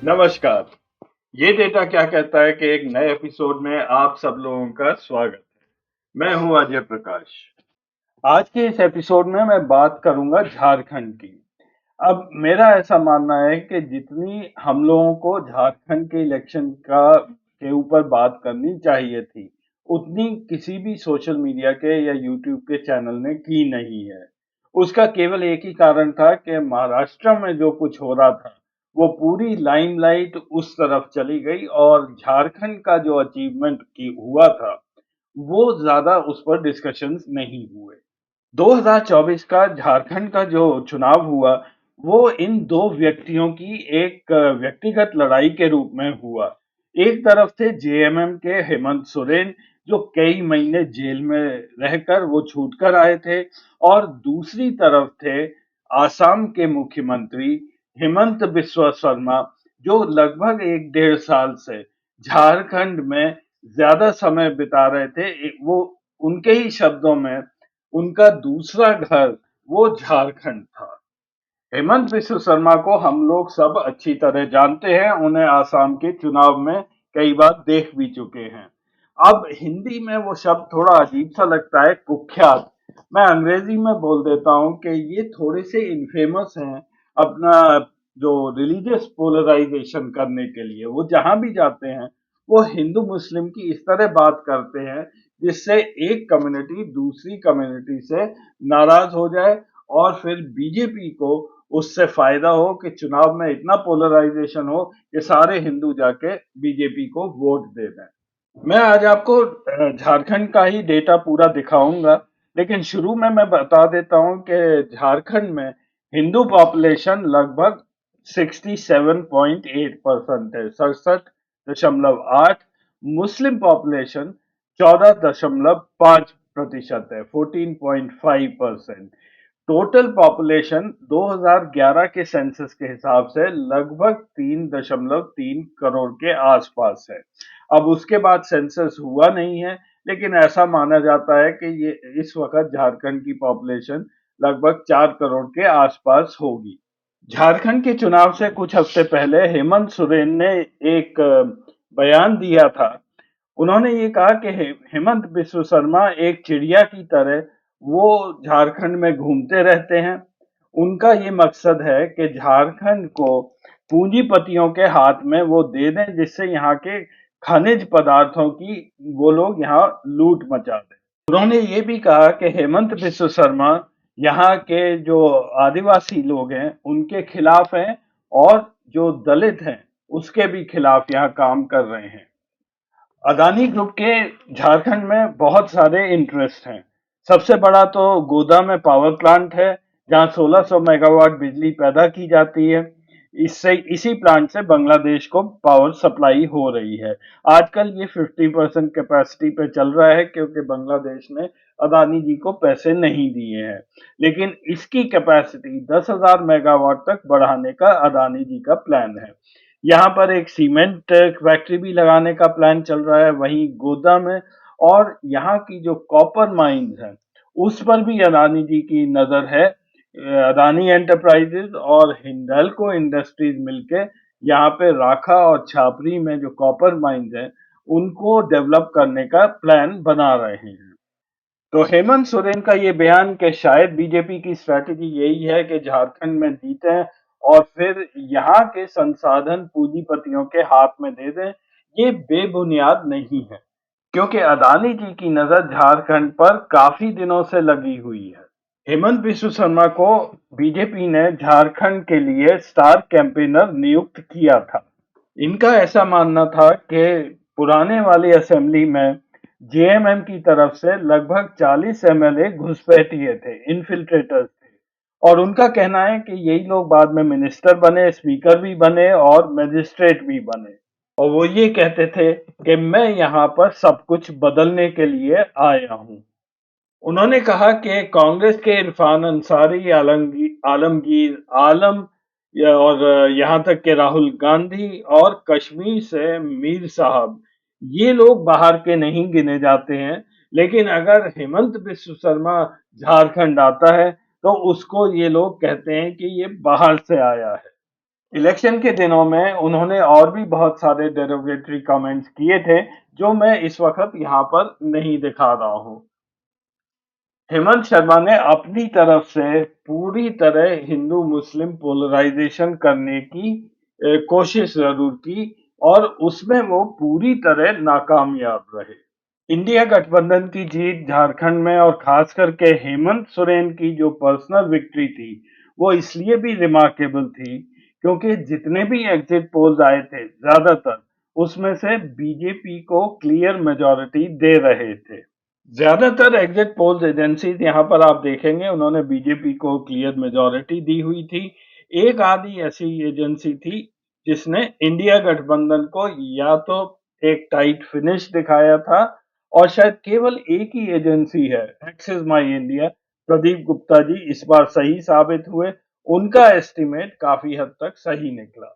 नमस्कार। ये डेटा क्या कहता है कि एक नए एपिसोड में आप सब लोगों का स्वागत है। मैं हूं अजय प्रकाश। आज के इस एपिसोड में मैं बात करूंगा झारखंड की। अब मेरा ऐसा मानना है कि जितनी हम लोगों को झारखंड के इलेक्शन का के ऊपर बात करनी चाहिए थी, उतनी किसी भी सोशल मीडिया के या यूट्यूब के चैनल ने की नहीं है। उसका केवल एक ही कारण था कि महाराष्ट्र में जो कुछ हो रहा था, वो पूरी लाइमलाइट उस तरफ चली गई और झारखंड का जो अचीवमेंट की हुआ था, वो ज़्यादा उस पर डिस्कशंस नहीं हुए। 2024 का झारखंड का जो चुनाव हुआ, वो इन दो व्यक्तियों की एक व्यक्तिगत लड़ाई के रूप में हुआ। एक तरफ थे जेएमएम के हेमंत सोरेन, जो कई महीने जेल में रहकर वो छूट कर आए थे, और दूसरी तरफ थे आसाम के मुख्यमंत्री हेमंत बिस्वा शर्मा, जो लगभग एक डेढ़ साल से झारखंड में ज्यादा समय बिता रहे थे। वो उनके ही शब्दों में, उनका दूसरा घर वो झारखंड था। हेमंत बिस्व शर्मा को हम लोग सब अच्छी तरह जानते हैं, उन्हें आसाम के चुनाव में कई बार देख भी चुके हैं। अब हिंदी में वो शब्द थोड़ा अजीब सा लगता है, कुख्यात। मैं अंग्रेजी में बोल देता हूँ कि ये थोड़े से इनफेमस हैं अपना जो रिलीजियस पोलराइजेशन करने के लिए। वो जहां भी जाते हैं, वो हिंदू मुस्लिम की इस तरह बात करते हैं जिससे एक कम्युनिटी दूसरी कम्युनिटी से नाराज हो जाए, और फिर बीजेपी को उससे फायदा हो कि चुनाव में इतना पोलराइजेशन हो कि सारे हिंदू जाके बीजेपी को वोट दे दें। मैं आज आपको झारखंड का ही डेटा पूरा दिखाऊंगा, लेकिन शुरू में मैं बता देता हूं कि झारखंड में हिंदू पॉपुलेशन लगभग 67.8% है, 67.8। मुस्लिम पॉपुलेशन 14.5% है, 14.5%। टोटल पॉपुलेशन 2011 के सेंसस के हिसाब से लगभग 3.3 करोड़ के आसपास है। अब उसके बाद सेंसस हुआ नहीं है, लेकिन ऐसा माना जाता है कि ये इस वक्त झारखंड की पॉपुलेशन लगभग 4 करोड़ के आसपास होगी। झारखंड के चुनाव से कुछ हफ्ते पहले हेमंत सोरेन ने एक बयान दिया था। उन्होंने ये कहा कि हेमंत बिस्व शर्मा एक चिड़िया की तरह वो झारखंड में घूमते रहते हैं। उनका ये मकसद है कि झारखंड को पूंजीपतियों के हाथ में वो दे दें, जिससे यहाँ के खनिज पदार्थों की वो लोग यहाँ लूट मचा दें। उन्होंने ये भी कहा कि हेमंत बिस्व शर्मा यहाँ के जो आदिवासी लोग हैं उनके खिलाफ हैं, और जो दलित हैं उसके भी खिलाफ यहाँ काम कर रहे हैं। अदानी ग्रुप के झारखंड में बहुत सारे इंटरेस्ट हैं। सबसे बड़ा तो गोदा में पावर प्लांट है, जहां 1600 मेगावाट बिजली पैदा की जाती है। इससे इसी प्लांट से बांग्लादेश को पावर सप्लाई हो रही है। आजकल ये 50% कैपेसिटी पे चल रहा है, क्योंकि बांग्लादेश ने अदानी जी को पैसे नहीं दिए हैं। लेकिन इसकी कैपेसिटी 10,000 मेगावाट तक बढ़ाने का अदानी जी का प्लान है। यहाँ पर एक सीमेंट फैक्ट्री भी लगाने का प्लान चल रहा है, वहीं गोदा में। और यहाँ की जो कॉपर माइंस हैं, उस पर भी अदानी जी की नजर है। अदानी एंटरप्राइजेज और हिंडाल्को इंडस्ट्रीज मिलके यहाँ पे राखा और छापरी में जो कॉपर माइंस हैं, उनको डेवलप करने का प्लान बना रहे हैं। तो हेमंत सोरेन का ये बयान कि शायद बीजेपी की स्ट्रैटेजी यही है कि झारखंड में जीतें और फिर यहाँ के संसाधन पूंजीपतियों के हाथ में दे दें, ये बेबुनियाद नहीं है, क्योंकि अदानी जी की नजर झारखंड पर काफी दिनों से लगी हुई है। हेमंत बिस्व शर्मा को बीजेपी ने झारखंड के लिए स्टार कैंपेनर नियुक्त किया था। इनका ऐसा मानना था कि पुराने वाली असेंबली में जेएमएम की तरफ से लगभग 40 एमएलए घुसपैठिए थे, इन्फिल्ट्रेटर्स थे, और उनका कहना है कि यही लोग बाद में मिनिस्टर बने, स्पीकर भी बने और मजिस्ट्रेट भी बने। और वो ये कहते थे कि मैं यहाँ पर सब कुछ बदलने के लिए आया हूँ। उन्होंने कहा कि कांग्रेस के इरफान अंसारी, आलमगीर आलम, और यहाँ तक कि राहुल गांधी और कश्मीर से मीर साहब, ये लोग बाहर के नहीं गिने जाते हैं। लेकिन अगर हेमंत बिस्व शर्मा झारखंड आता है, तो उसको ये लोग कहते हैं कि ये बाहर से आया है। इलेक्शन के दिनों में उन्होंने और भी बहुत सारे डेरोगेटरी कमेंट्स किए थे, जो मैं इस वक़्त यहाँ पर नहीं दिखा रहा हूँ। हेमंत शर्मा ने अपनी तरफ से पूरी तरह हिंदू-मुस्लिम पोलराइज़ेशन करने की कोशिश ज़रूर की और उसमें वो पूरी तरह नाकामयाब रहे। इंडिया गठबंधन की जीत झारखंड में और खास करके हेमंत सोरेन की जो पर्सनल विक्ट्री थी, वो इसलिए भी रिमार्केबल थी क्योंकि जितने भी एग्जिट पोल्स आए थे, ज़्यादातर उसमें से बीजेपी को क्लियर मेजॉरिटी दे रहे थे। ज्यादातर एग्जिट पोल्स एजेंसीज यहाँ पर आप देखेंगे उन्होंने बीजेपी को क्लियर मेजॉरिटी दी हुई थी। एक आधी ऐसी एजेंसी थी जिसने इंडिया गठबंधन को या तो एक टाइट फिनिश दिखाया था और शायद केवल एक ही एजेंसी है Axis My India, Pradeep Gupta ji इस बार सही साबित हुए। उनका एस्टिमेट काफी हद तक सही निकला।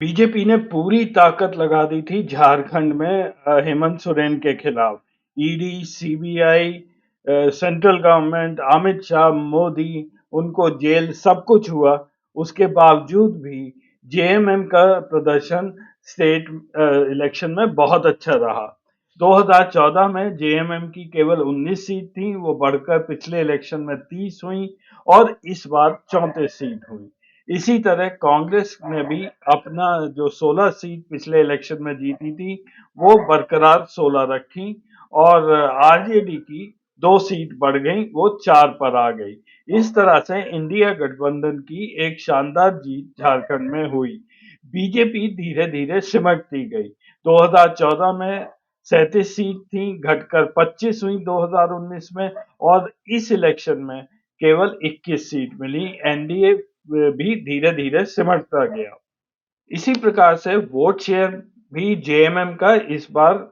बीजेपी ने पूरी ताकत लगा दी थी झारखंड में हेमंत सोरेन के खिलाफ। ED, CBI, central government, Amit Shah, Modi, उनको जेल सब कुछ हुआ। उसके बावजूद भी जेएमएम का प्रदर्शन स्टेट इलेक्शन में बहुत अच्छा रहा। 2014 में जेएमएम की केवल 19 सीट थी, वो बढ़कर पिछले इलेक्शन में 30 हुई और इस बार 34 सीट हुई। इसी तरह कांग्रेस ने भी अपना जो 16 सीट पिछले इलेक्शन में जीती थी, वो बरकरार 16 रखी और आरजेडी की 2 सीट बढ़ गई, वो 4 पर आ गई। इस तरह से इंडिया गठबंधन की एक शानदार जीत झारखंड में हुई। बीजेपी धीरे-धीरे सिमटती गई। 2014 में 37 सीट थी, घटकर 25 हुई 2019 में और इस इलेक्शन में केवल 21 सीट मिली। एनडीए भी धीरे-धीरे सिमटता गया। इसी प्रकार से वोट शेयर भी जेएमएम का इस बार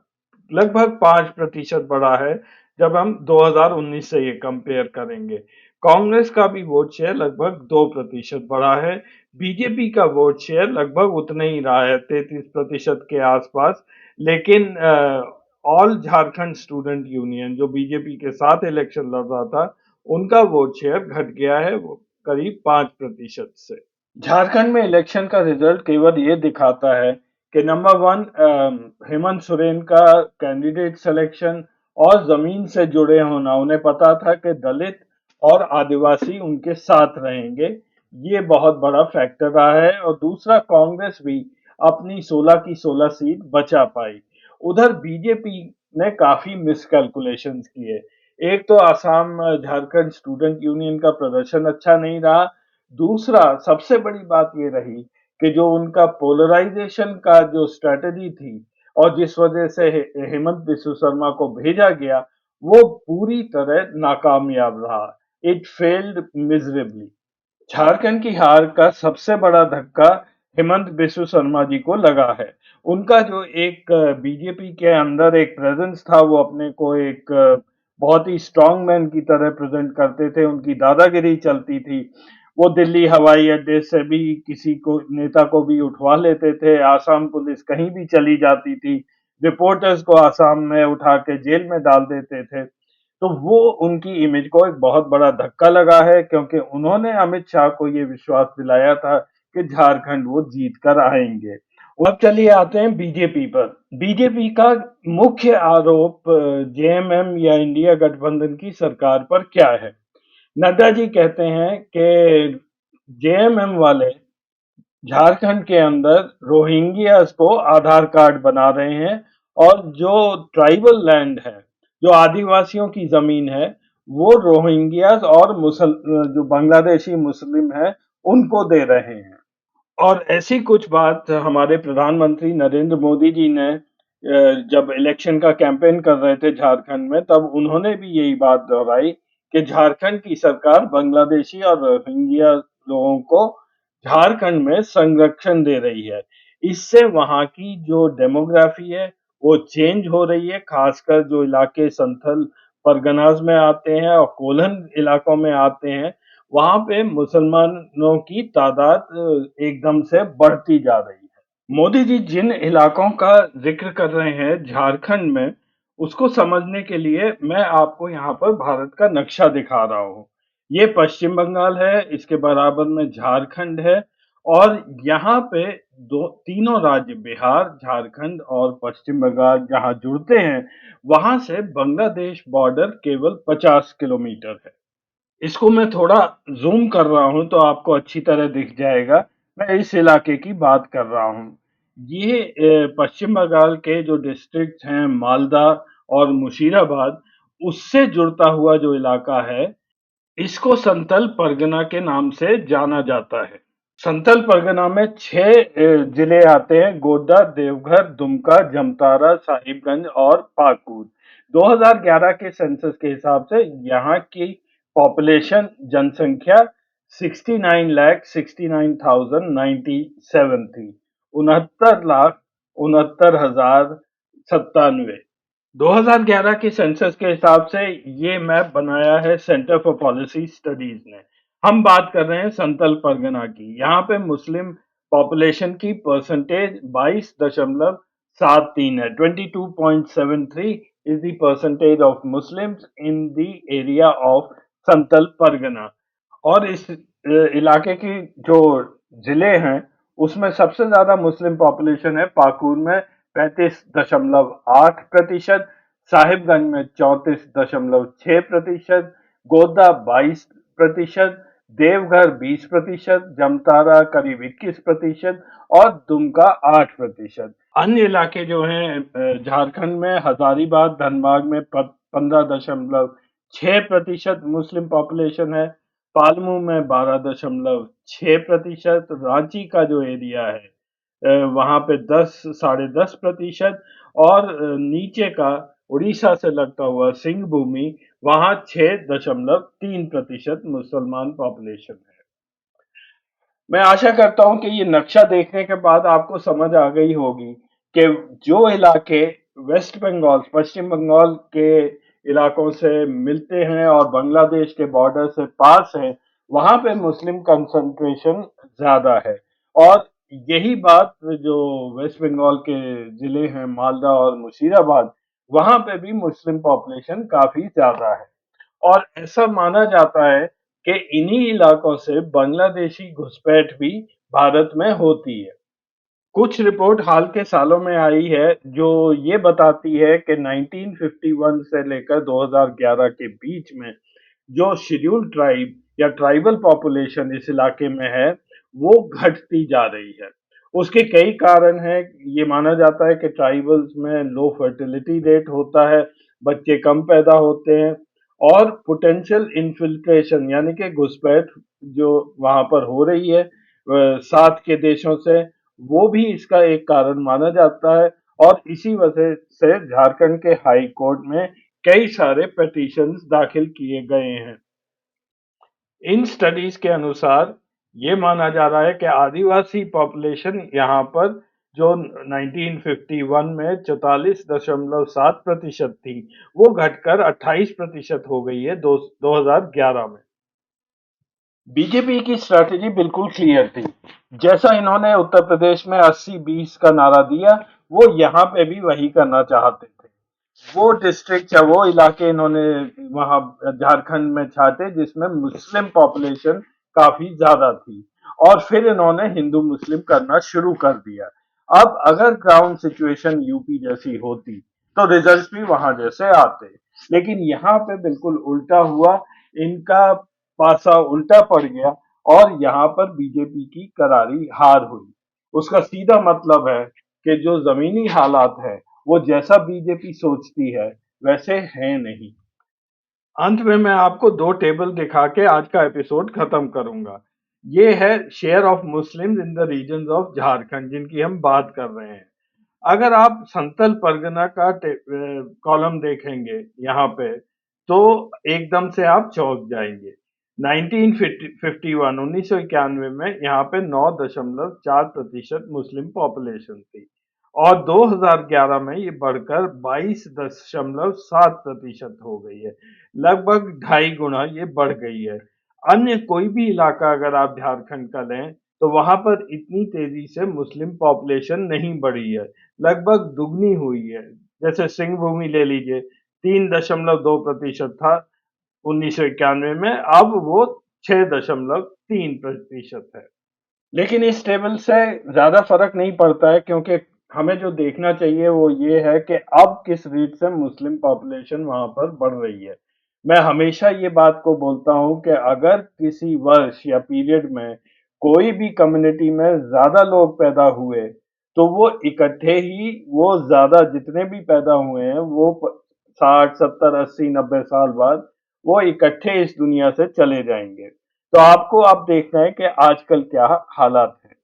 लगभग 5% बढ़ा है जब हम 2019 से ये कंपेयर करेंगे। कांग्रेस का भी वोट शेयर लगभग 2% बढ़ा है। बीजेपी का वोट शेयर लगभग उतना ही रहा है 33% के आसपास। लेकिन ऑल झारखंड स्टूडेंट यूनियन जो बीजेपी के साथ इलेक्शन लड़ रहा था, उनका वोट शेयर घट गया है वो करीब 5% से। झारखंड में इलेक्शन का रिजल्ट केवल ये दिखाता है कि नंबर वन हेमंत सोरेन का कैंडिडेट सिलेक्शन और जमीन से जुड़े होना, उन्हें पता था कि दलित और आदिवासी उनके साथ रहेंगे, ये बहुत बड़ा फैक्टर रहा है। और दूसरा कांग्रेस भी अपनी 16 की 16 सीट बचा पाई। उधर बीजेपी ने काफी मिसकैलकुलेशंस किए। एक तो आसाम झारखंड स्टूडेंट यूनियन का प्रदर्शन अच्छा नहीं रहा। दूसरा सबसे बड़ी बात ये रही कि जो उनका पोलराइजेशन का जो स्ट्रेटजी थी और जिस वजह से हेमंत बिस्व शर्मा को भेजा गया, वो पूरी तरह नाकामयाब रहा। It failed miserably. झारखंड की हार का सबसे बड़ा धक्का हेमंत बिस्व शर्मा जी को लगा है। उनका जो एक बीजेपी के अंदर एक प्रेजेंस था, वो अपने को एक बहुत ही स्ट्रॉन्ग मैन की तरह प्रेजेंट करते थे, उनकी दादागिरी चलती थी। वो दिल्ली हवाई अड्डे से भी किसी को नेता को भी उठवा लेते थे, आसाम पुलिस कहीं भी चली जाती थी, रिपोर्टर्स को आसाम में उठा के जेल में डाल देते थे। तो वो उनकी इमेज को एक बहुत बड़ा धक्का लगा है क्योंकि उन्होंने अमित शाह को ये विश्वास दिलाया था कि झारखंड वो जीत कर आएंगे। अब चलिए आते हैं बीजेपी पर। बीजेपी का मुख्य आरोप जेएमएम या इंडिया गठबंधन की सरकार पर क्या है? नड्डा जी कहते हैं कि जेएमएम वाले झारखंड के अंदर रोहिंग्यास को आधार कार्ड बना रहे हैं और जो ट्राइबल लैंड है, जो आदिवासियों की जमीन है, वो रोहिंग्यास और जो बांग्लादेशी मुस्लिम है, उनको दे रहे हैं। और ऐसी कुछ बात हमारे प्रधानमंत्री नरेंद्र मोदी जी ने जब इलेक्शन का कैंपेन कर रहे थे झारखंड में, तब उन्होंने भी यही बात दोहराई कि झारखंड की सरकार बांग्लादेशी और रोहिंग्या लोगों को झारखंड में संरक्षण दे रही है। इससे वहां की जो डेमोग्राफी है वो चेंज हो रही है, खासकर जो इलाके संथल परगनाज में आते हैं और कोलन इलाकों में आते हैं, वहां पे मुसलमानों की तादाद एकदम से बढ़ती जा रही है। मोदी जी जिन इलाकों का जिक्र कर रहे हैं झारखंड में, उसको समझने के लिए मैं आपको यहाँ पर भारत का नक्शा दिखा रहा हूँ। ये पश्चिम बंगाल है, इसके बराबर में झारखंड है और यहाँ पे दो तीनों राज्य बिहार, झारखंड और पश्चिम बंगाल जहाँ जुड़ते हैं, वहाँ से बांग्लादेश बॉर्डर केवल 50 किलोमीटर है। इसको मैं थोड़ा ज़ूम कर रहा हूँ तो आपको अच्छी तरह दिख जाएगा। मैं इस इलाके की बात कर रहा हूँ। ये पश्चिम बंगाल के जो डिस्ट्रिक्ट हैं मालदा और मुशीराबाद, उससे जुड़ता हुआ जो इलाका है, इसको संथल परगना के नाम से जाना जाता है। संथल परगना में 6 जिले आते हैं: गोड्डा, देवघर, दुमका, जमतारा, साहिबगंज और पाकुड़। 2011 के सेंसस के हिसाब से यहाँ की पॉपुलेशन जनसंख्या 69,69,097 थी। 69,69,097। 2011 के सेंसस के हिसाब से ये मैप बनाया है सेंटर फॉर पॉलिसी स्टडीज ने। हम बात कर रहे हैं संथल परगना की। यहाँ पे मुस्लिम पॉपुलेशन की परसेंटेज 22.73 है। 22.73 is the percentage of Muslims in the area of Santhal Pargana. और इस इलाके की जो जिले हैं, उसमें सबसे ज्यादा मुस्लिम पॉपुलेशन है पाकुड़ में 35.8%, साहिबगंज में 34.6%, गोड्डा 22%, देवघर 20%, जमतारा करीब 21% और दुमका 8%। अन्य इलाके जो हैं झारखंड में हजारीबाग, धनबाद में 15.6% मुस्लिम पॉपुलेशन है, पालमू में 12.6%, रांची का जो एरिया है वहां पे 10 साढ़े 10% और नीचे का उड़ीसा से लगता हुआ सिंह भूमि, वहां 6.3% मुसलमान पॉपुलेशन है। मैं आशा करता हूं कि ये नक्शा देखने के बाद आपको समझ आ गई होगी कि जो इलाके वेस्ट बंगाल, पश्चिम बंगाल के इलाकों से मिलते हैं और बांग्लादेश के बॉर्डर से पास हैं, वहां पे मुस्लिम कंसंट्रेशन ज्यादा है। और यही बात जो वेस्ट बंगाल के जिले हैं मालदा और मुशीराबाद, वहां पे भी मुस्लिम पॉपुलेशन काफी ज्यादा है। और ऐसा माना जाता है कि इन्हीं इलाकों से बांग्लादेशी घुसपैठ भी भारत में होती है। कुछ रिपोर्ट हाल के सालों में आई है जो ये बताती है कि 1951 से लेकर 2011 के बीच में जो शेड्यूल्ड ट्राइब या ट्राइबल पॉपुलेशन इस इलाके में है, वो घटती जा रही है। उसके कई कारण हैं। ये माना जाता है कि ट्राइबल्स में लो फर्टिलिटी रेट होता है, बच्चे कम पैदा होते हैं और पोटेंशियल इन्फिल्ट्रेशन यानी कि घुसपैठ जो वहां पर हो रही है साथ के देशों से, वो भी इसका एक कारण माना जाता है। और इसी वजह से झारखंड के हाई कोर्ट में कई सारे पिटीशंस दाखिल किए गए हैं। इन स्टडीज के अनुसार ये माना जा रहा है कि आदिवासी पॉपुलेशन यहाँ पर जो 1951 में 44.7% थी, वो घटकर 28% हो गई है 2011 में। बीजेपी की स्ट्रैटेजी बिल्कुल क्लियर थी। जैसा इन्होंने उत्तर प्रदेश में 80-20 का नारा दिया, वो यहाँ पे भी वही करना चाहते थे। वो डिस्ट्रिक्ट या वो इलाके इन्होंने वहां झारखंड में छाटे जिसमें मुस्लिम पॉपुलेशन काफी ज्यादा थी, और फिर इन्होंने हिंदू मुस्लिम करना शुरू कर दिया। अब अगर ग्राउंड सिचुएशन यूपी जैसी होती तो रिजल्ट भी वहां जैसे आते, लेकिन यहाँ पे बिल्कुल उल्टा हुआ। इनका पासा उल्टा पड़ गया और यहाँ पर बीजेपी की करारी हार हुई। उसका सीधा मतलब है कि जो जमीनी हालात है वो जैसा बीजेपी सोचती है वैसे है नहीं। अंत में मैं आपको दो टेबल दिखा के आज का एपिसोड खत्म करूंगा। ये है share of Muslims in the region of Jharkhand जिनकी हम बात कर रहे हैं। अगर आप संथल परगना का कॉलम देखेंगे यहाँ पे, तो एकदम से आप चौंक जाएंगे। 1951 1991 में यहाँ पे 9.4% मुस्लिम पॉपुलेशन थी और 2011 में ये बढ़कर 22.7% हो गई है। लगभग 2.5 गुना ये बढ़ गई है। अन्य कोई भी इलाका अगर आप झारखंड का लें तो वहां पर इतनी तेजी से मुस्लिम पॉपुलेशन नहीं बढ़ी है, लगभग दुगनी हुई है। जैसे सिंह भूमि ले लीजिए, 3.2% था 1991 में, अब वो 6.3% है। लेकिन इस टेबल से ज़्यादा फ़र्क नहीं पड़ता है क्योंकि हमें जो देखना चाहिए वो ये है कि अब किस रेट से मुस्लिम पॉपुलेशन वहाँ पर बढ़ रही है। मैं हमेशा ये बात को बोलता हूँ कि अगर किसी वर्ष या पीरियड में कोई भी कम्युनिटी में ज़्यादा लोग पैदा हुए, तो वो इकट्ठे ही वो ज़्यादा जितने भी पैदा हुए हैं वो 60, 70, 80, 90 साल बाद वो इकट्ठे इस दुनिया से चले जाएंगे। तो आपको अब देखना है कि आजकल क्या हालात हैं।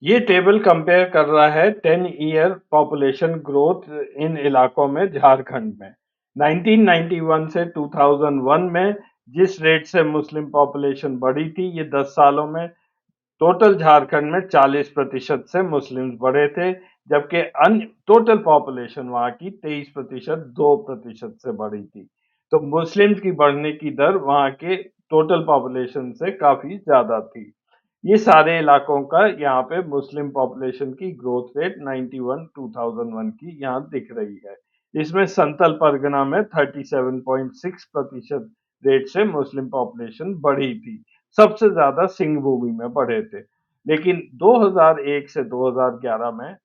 ये टेबल कंपेयर कर रहा है 10 ईयर पॉपुलेशन ग्रोथ इन इलाकों में झारखंड में 1991 से 2001 में जिस रेट से मुस्लिम पॉपुलेशन बढ़ी थी ये 10 सालों में टोटल झारखंड में 40% से मुस्लिम्स बढ़े थे, जबकि अन्य टोटल पॉपुलेशन वहां की 23%, 2% से बढ़ी थी। तो मुस्लिम्स की बढ़ने की दर वहां के टोटल पॉपुलेशन से काफी ज्यादा थी। ये सारे इलाकों का यहाँ पे मुस्लिम पॉपुलेशन की ग्रोथ रेट 91 2001 की यहाँ दिख रही है। इसमें संतल परगना में 37.6% रेट से मुस्लिम पॉपुलेशन बढ़ी थी। सबसे ज्यादा सिंहभूमि में बढ़े थे। लेकिन 2001 से 2011 में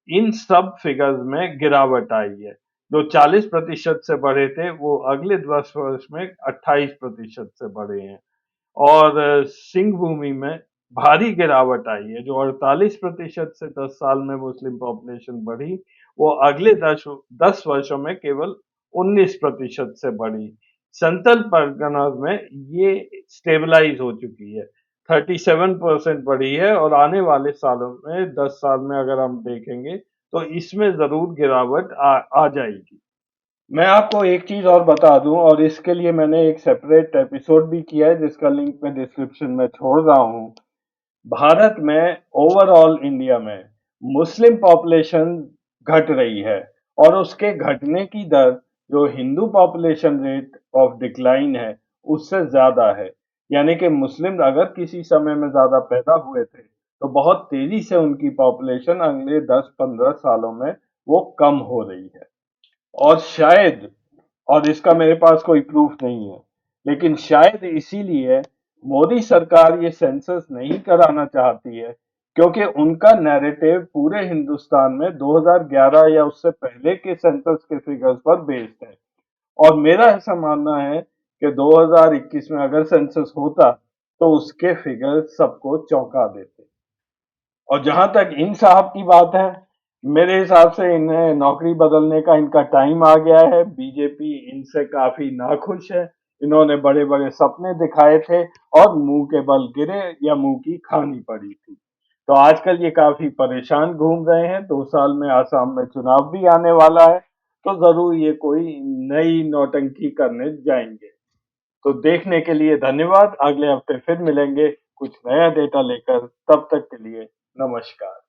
इन सब फिगर्स में गिरावट आई है। जो 40% से बढ़े थे वो अगले 10 वर्ष में 28% से बढ़े हैं। और सिंह भूमि में भारी गिरावट आई है। जो 48% से 10 साल में मुस्लिम पॉपुलेशन बढ़ी, वो अगले 10 वर्षों में केवल 19% से बढ़ी। संतल परगनाज में ये स्टेबलाइज हो चुकी है, 37% बढ़ी है और आने वाले सालों में 10 साल में अगर हम देखेंगे तो इसमें जरूर गिरावट आ जाएगी। मैं आपको एक चीज़ और बता दूं और इसके लिए मैंने एक सेपरेट एपिसोड भी किया है जिसका लिंक मैं डिस्क्रिप्शन में छोड़ रहा हूं। भारत में ओवरऑल इंडिया में मुस्लिम पॉपुलेशन घट रही है और उसके घटने की दर जो Hindu population rate of decline है उससे ज़्यादा है। यानी कि मुस्लिम अगर किसी समय में ज़्यादा पैदा हुए थे तो बहुत तेज़ी से उनकी पॉपुलेशन अगले 10-15 सालों में वो कम हो रही है। और शायद और इसका मेरे पास कोई प्रूफ नहीं है, लेकिन शायद इसीलिए मोदी सरकार ये सेंसस नहीं कराना चाहती है क्योंकि उनका नैरेटिव पूरे हिंदुस्तान में 2011 या उससे पहले के सेंसस के फिगर्स पर बेस्ड है। और मेरा ऐसा मानना है कि 2021 में अगर सेंसस होता तो उसके फिगर्स सबको चौंका देते। और जहां तक इन साहब की बात है, मेरे हिसाब से इन्हें नौकरी बदलने का इनका टाइम आ गया है। बीजेपी इनसे काफी नाखुश है। इन्होंने बड़े बड़े सपने दिखाए थे और मुंह के बल गिरे या मुंह की खानी पड़ी थी। तो आजकल ये काफी परेशान घूम रहे हैं। 2 साल में आसाम में चुनाव भी आने वाला है, तो जरूर ये कोई नई नौटंकी करने जाएंगे। तो देखने के लिए धन्यवाद। अगले हफ्ते फिर मिलेंगे कुछ नया डेटा लेकर। तब तक के लिए नमस्कार।